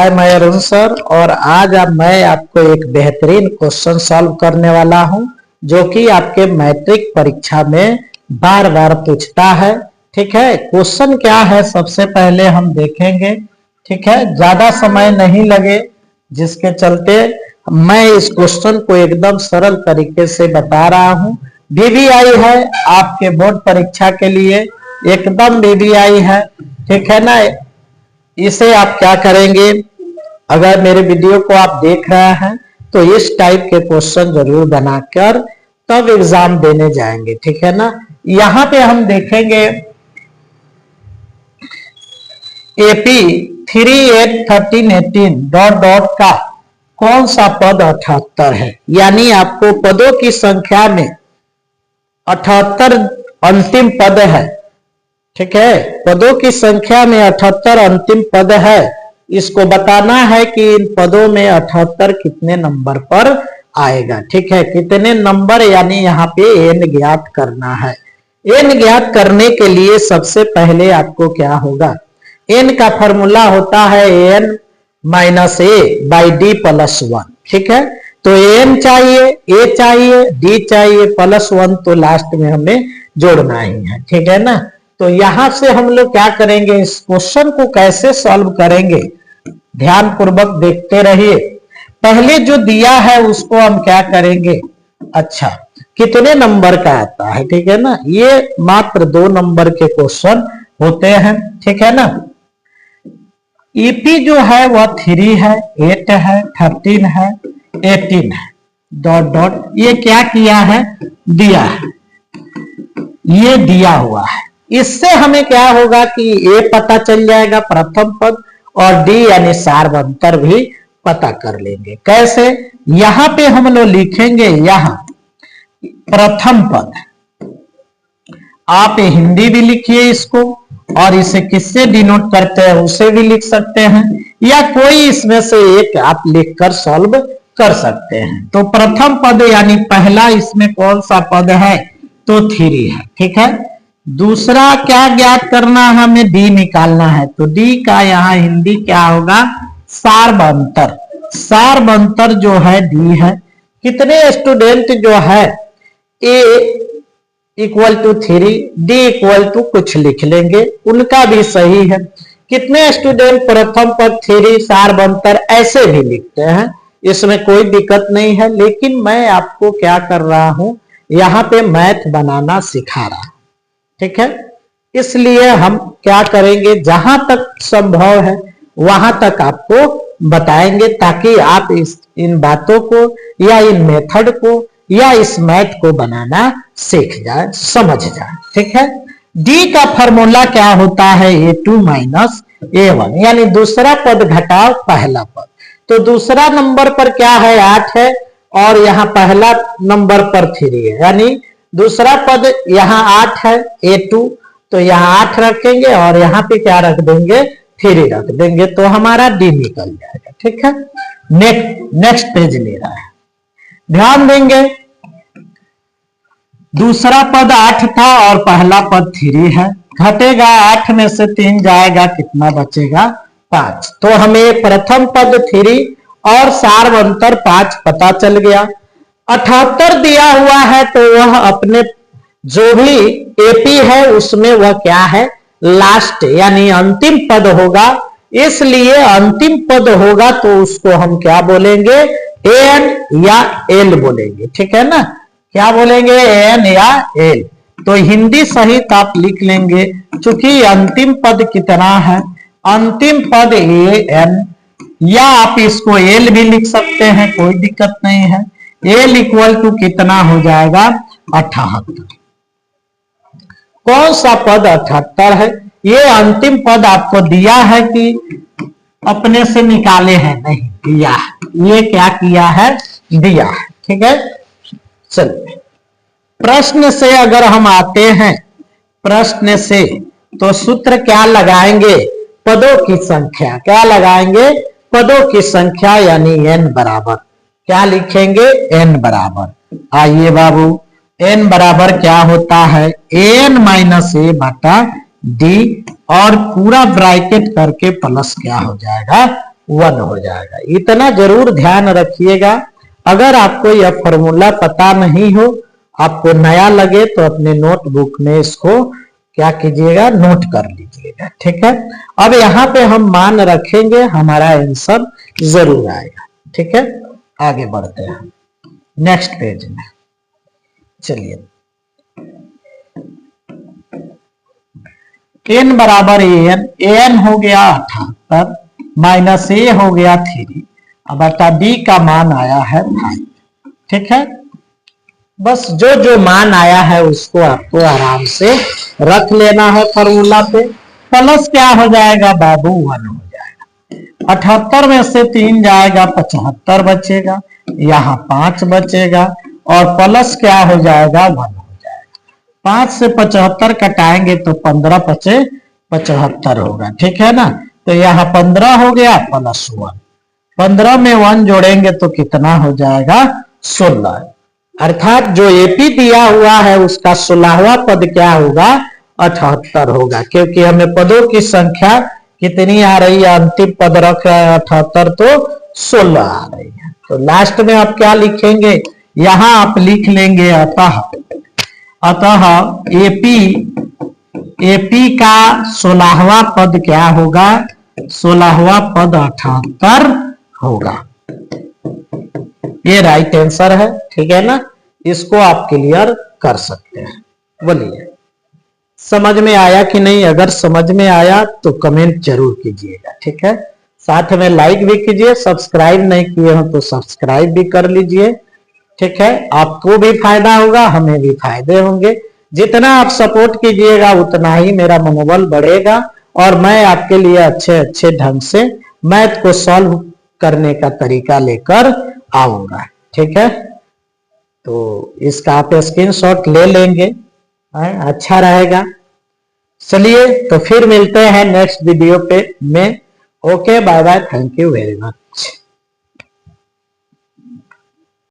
हाय, मैं अरुण सर और आज मैं आपको एक बेहतरीन क्वेश्चन सॉल्व करने वाला हूं जो कि आपके मैट्रिक परीक्षा में बार बार पूछता है। ठीक है, क्वेश्चन क्या है सबसे पहले हम देखेंगे। ठीक है, ज्यादा समय नहीं लगे जिसके चलते मैं इस क्वेश्चन को एकदम सरल तरीके से बता रहा हूं। बीबीआई है आपके बोर्ड परीक्षा के लिए, एकदम बीबीआई है। ठीक है ना, इसे आप क्या करेंगे, अगर मेरे वीडियो को आप देख रहे हैं तो इस टाइप के क्वेश्चन जरूर बनाकर तब एग्जाम देने जाएंगे। ठीक है ना, यहां पे हम देखेंगे एपी 3, 8, 13, 18 डॉट डॉट का कौन सा पद 78 है, यानी आपको पदों की संख्या में 78 अंतिम पद है। ठीक है, पदों की संख्या में 78 अंतिम पद है। इसको बताना है कि इन पदों में 78 कितने नंबर पर आएगा। ठीक है, कितने नंबर, यानी यहाँ पे n ज्ञात करना है। n ज्ञात करने के लिए सबसे पहले आपको क्या होगा, n का फॉर्मूला होता है n minus a by D plus 1। ठीक है, तो n चाहिए, a चाहिए, d चाहिए, प्लस 1 तो लास्ट में हमें जोड़ना ही है। ठीक है ना, तो यहां से हम लोग क्या करेंगे, इस क्वेश्चन को कैसे सॉल्व करेंगे ध्यान पूर्वक देखते रहिए। पहले जो दिया है उसको हम क्या करेंगे, अच्छा कितने नंबर का आता है। ठीक है ना, ये मात्र 2 नंबर के क्वेश्चन होते हैं। ठीक है ना, ईपी जो है वह 3 है, 8 है, 13 है, 18 है, डॉट डॉट ये क्या किया है, दिया है, ये दिया हुआ है। इससे हमें क्या होगा कि ए पता चल जाएगा प्रथम पद, और डी यानी सार्वंतर भी पता कर लेंगे। कैसे, यहां पे हम लोग लिखेंगे, यहां प्रथम पद, आप हिंदी भी लिखिए इसको, और इसे किससे डिनोट करते हैं उसे भी लिख सकते हैं, या कोई इसमें से एक आप लिखकर सॉल्व कर सकते हैं। तो प्रथम पद यानी पहला इसमें कौन सा पद है, तो 3 है। ठीक है, दूसरा क्या ज्ञात करना है, हमें डी निकालना है, तो डी का यहाँ हिंदी क्या होगा, सार्वंतर। सार्वंतर जो है डी है। कितने स्टूडेंट जो है A equal to 3, D equal to कुछ लिख लेंगे, उनका भी सही है। कितने स्टूडेंट प्रथम पद 3 सार्वंतर ऐसे भी लिखते हैं, इसमें कोई दिक्कत नहीं है। लेकिन मैं आपको क्या कर रहा हूं, यहाँ पे मैथ बनाना सिखा रहा हूं। ठीक है, इसलिए हम क्या करेंगे, जहां तक संभव है वहां तक आपको बताएंगे, ताकि आप इन बातों को या इन मेथड को या इस मैथ को बनाना सीख जाए, समझ जाए। ठीक है, डी का फॉर्मूला क्या होता है, a2 माइनस a1, यानी दूसरा पद घटाओ पहला पद। तो दूसरा नंबर पर क्या है, 8 है, और यहाँ पहला नंबर पर 3 है, यानी दूसरा पद यहाँ 8 है, a2, तो यहाँ 8 रखेंगे और यहाँ पे क्या रख देंगे, 3 रख देंगे, तो हमारा डी निकल जाएगा। ठीक है, नेक्स्ट पेज ले रहा है, ध्यान देंगे। दूसरा पद 8 था और पहला पद 3 है, घटेगा 8 में से 3 जाएगा, कितना बचेगा, 5। तो हमें प्रथम पद 3 और सार्वंतर 5 पता चल गया। 78 दिया हुआ है, तो वह अपने जो भी एपी है उसमें वह क्या है, लास्ट यानी अंतिम पद होगा। इसलिए अंतिम पद होगा तो उसको हम क्या बोलेंगे, एन या एल बोलेंगे। ठीक है ना, क्या बोलेंगे, एन या एल। तो हिंदी सहित आप लिख लेंगे, क्योंकि अंतिम पद कितना है, अंतिम पद ए एन, या आप इसको एल भी लिख सकते हैं, कोई दिक्कत नहीं है। एल इक्वल टू कितना हो जाएगा, 78। कौन सा पद 78 है, ये अंतिम पद आपको दिया है कि अपने से निकाले हैं, नहीं दिया है, ये क्या किया है, दिया है। ठीक है, चलिए प्रश्न से अगर हम आते हैं, प्रश्न से तो सूत्र क्या लगाएंगे, पदों की संख्या, क्या लगाएंगे, पदों की संख्या, यानी n बराबर क्या लिखेंगे, n बराबर, आइए बाबू, n बराबर क्या होता है, an माइनस ए बटा डी, और पूरा ब्रैकेट करके प्लस क्या हो जाएगा 1 हो जाएगा। इतना जरूर ध्यान रखिएगा। अगर आपको यह फॉर्मूला पता नहीं हो, आपको नया लगे, तो अपने नोटबुक में इसको क्या कीजिएगा, नोट कर लीजिएगा। ठीक है, अब यहाँ पे हम मान रखेंगे, हमारा आंसर जरूर आएगा। ठीक है, आगे बढ़ते हैं नेक्स्ट पेज में। चलिए, n बराबर an हो गया 78 माइनस a हो गया 3, अब बटा b का मान आया है 5। ठीक है, बस जो जो मान आया है उसको आपको आराम से रख लेना है फॉर्मूला पे। प्लस क्या हो जाएगा बाबू, 1 हो जाएगा। 78 में से 3 जाएगा, 75 बचेगा, यहाँ 5 बचेगा, और प्लस क्या हो जाएगा, 1 हो जाएगा। 5 से 75 कटाएंगे तो 15 पचे 75 होगा। ठीक है ना, तो यहाँ 15 हो गया प्लस 1, 15 में 1 जोड़ेंगे तो कितना हो जाएगा, 16। अर्थात जो एपी दिया हुआ है उसका 16वां पद क्या होगा, 78 होगा, क्योंकि हमें पदों की संख्या कितनी आ रही है, अंतिम पद रख रहे हैं 78, तो 16 आ रही है। तो लास्ट में आप क्या लिखेंगे, यहां आप लिख लेंगे अतः एपी का 16वां पद क्या होगा, 16वां पद 78 होगा। ये राइट आंसर है। ठीक है ना, इसको आप क्लियर कर सकते हैं। बोलिए, समझ में आया कि नहीं? अगर समझ में आया तो कमेंट जरूर कीजिएगा। ठीक है, साथ में लाइक भी कीजिए, सब्सक्राइब नहीं किए हो तो सब्सक्राइब भी कर लीजिए। ठीक है, आपको भी फायदा होगा, हमें भी फायदे होंगे। जितना आप सपोर्ट कीजिएगा उतना ही मेरा मनोबल बढ़ेगा और मैं आपके लिए अच्छे अच्छे ढंग से मैथ को सॉल्व करने का तरीका लेकर आऊंगा। ठीक है, तो इसका आप स्क्रीनशॉट ले लेंगे, अच्छा रहेगा। चलिए, तो फिर मिलते हैं नेक्स्ट वीडियो पे में। Okay, bye bye, thank you very much.